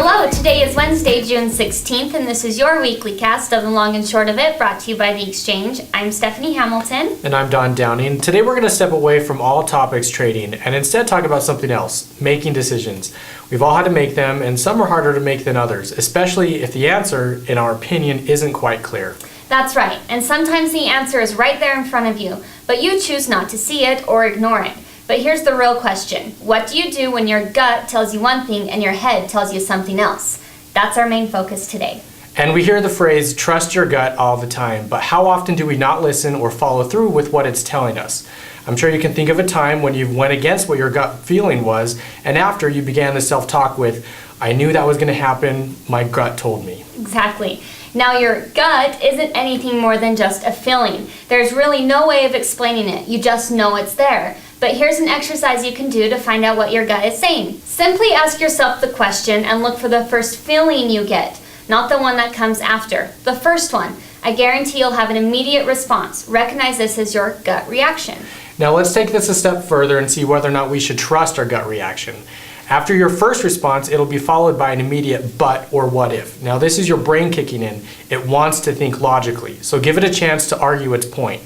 Hello, today is Wednesday, June 16th, and this is your weekly cast of The Long and Short of It, brought to you by The Exchange. I'm Stephanie Hamilton. And I'm Don Downing. Today we're going to step away from all topics trading and instead talk about something else, making decisions. We've all had to make them, and some are harder to make than others, especially if the answer, in our opinion, isn't quite clear. That's right, and sometimes the answer is right there in front of you, but you choose not to see it or ignore it. But here's the real question. What do you do when your gut tells you one thing and your head tells you something else? That's our main focus today. And we hear the phrase, trust your gut, all the time, but how often do we not listen or follow through with what it's telling us? I'm sure you can think of a time when you went against what your gut feeling was, and after you began the self-talk with, I knew that was going to happen, my gut told me. Exactly. Now your gut isn't anything more than just a feeling. There's really no way of explaining it. You just know it's there. But here's an exercise you can do to find out what your gut is saying. Simply ask yourself the question and look for the first feeling you get, not the one that comes after. The first one. I guarantee you'll have an immediate response. Recognize this as your gut reaction. Now let's take this a step further and see whether or not we should trust our gut reaction. After your first response, it'll be followed by an immediate but or what if. Now this is your brain kicking in. It wants to think logically, so give it a chance to argue its point.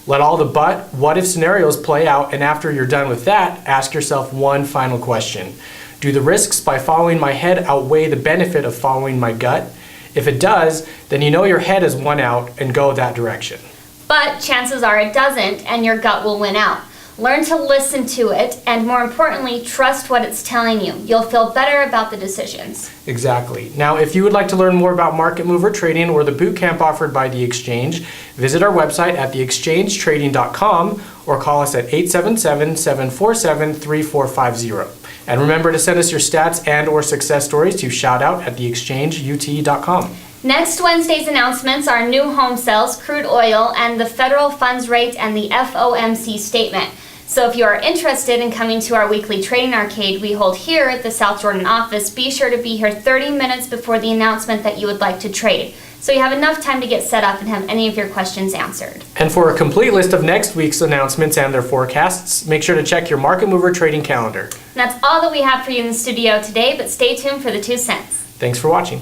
Let all the but, what if scenarios play out, and after you're done with that, ask yourself one final question. Do the risks by following my head outweigh the benefit of following my gut? If it does, then you know your head has won out and go that direction. But chances are it doesn't, and your gut will win out. Learn to listen to it, and more importantly, trust what it's telling you. You'll feel better about the decisions. Exactly. Now, if you would like to learn more about market mover trading or the boot camp offered by The Exchange, visit our website at theexchangetrading.com or call us at 877-747-3450. And remember to send us your stats and or success stories to shoutout at theexchangeut.com. Next Wednesday's announcements are new home sales, crude oil, and the federal funds rate and the FOMC statement. So if you are interested in coming to our weekly trading arcade we hold here at the South Jordan office, be sure to be here 30 minutes before the announcement that you would like to trade, so you have enough time to get set up and have any of your questions answered. And for a complete list of next week's announcements and their forecasts, make sure to check your Market Mover trading calendar. And that's all that we have for you in the studio today, but stay tuned for the 2 cents. Thanks for watching.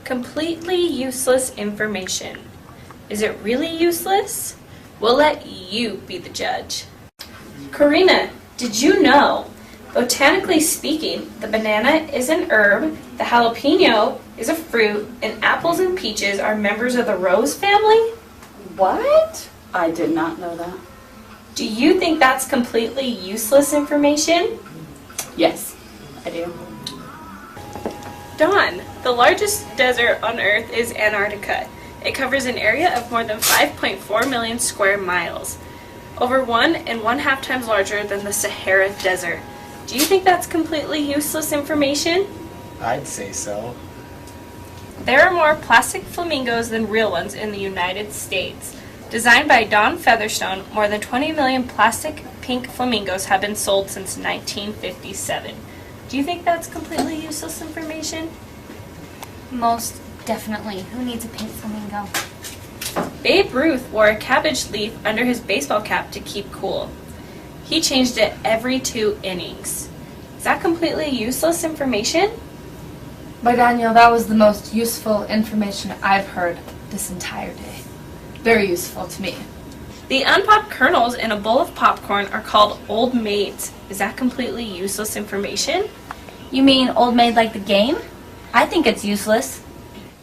Completely useless information. Is it really useless? We'll let you be the judge. Karina, did you know, botanically speaking, the banana is an herb, the jalapeno is a fruit, and apples and peaches are members of the rose family? What? I did not know that. Do you think that's completely useless information? Yes, I do. Dawn, the largest desert on Earth is Antarctica. It covers an area of more than 5.4 million square miles, over 1.5 times larger than the Sahara Desert. Do you think that's completely useless information? I'd say so. There are more plastic flamingos than real ones in the United States. Designed by Don Featherstone, more than 20 million plastic pink flamingos have been sold since 1957. Do you think that's completely useless information? Most definitely. Who needs a pink flamingo? Babe Ruth wore a cabbage leaf under his baseball cap to keep cool. He changed it every 2 innings. Is that completely useless information? But Daniel, that was the most useful information I've heard this entire day. Very useful to me. The unpopped kernels in a bowl of popcorn are called Old Maids. Is that completely useless information? You mean Old Maid like the game? I think it's useless.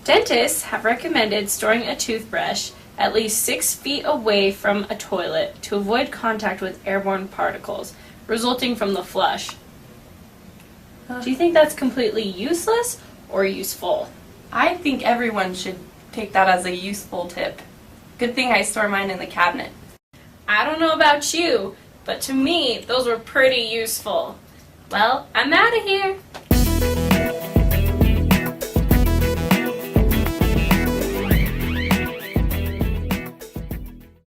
Dentists have recommended storing a toothbrush at least 6 feet away from a toilet to avoid contact with airborne particles resulting from the flush. Do you think that's completely useless or useful? I think everyone should take that as a useful tip. Good thing I store mine in the cabinet. I don't know about you, but to me, those were pretty useful. Well, I'm out of here.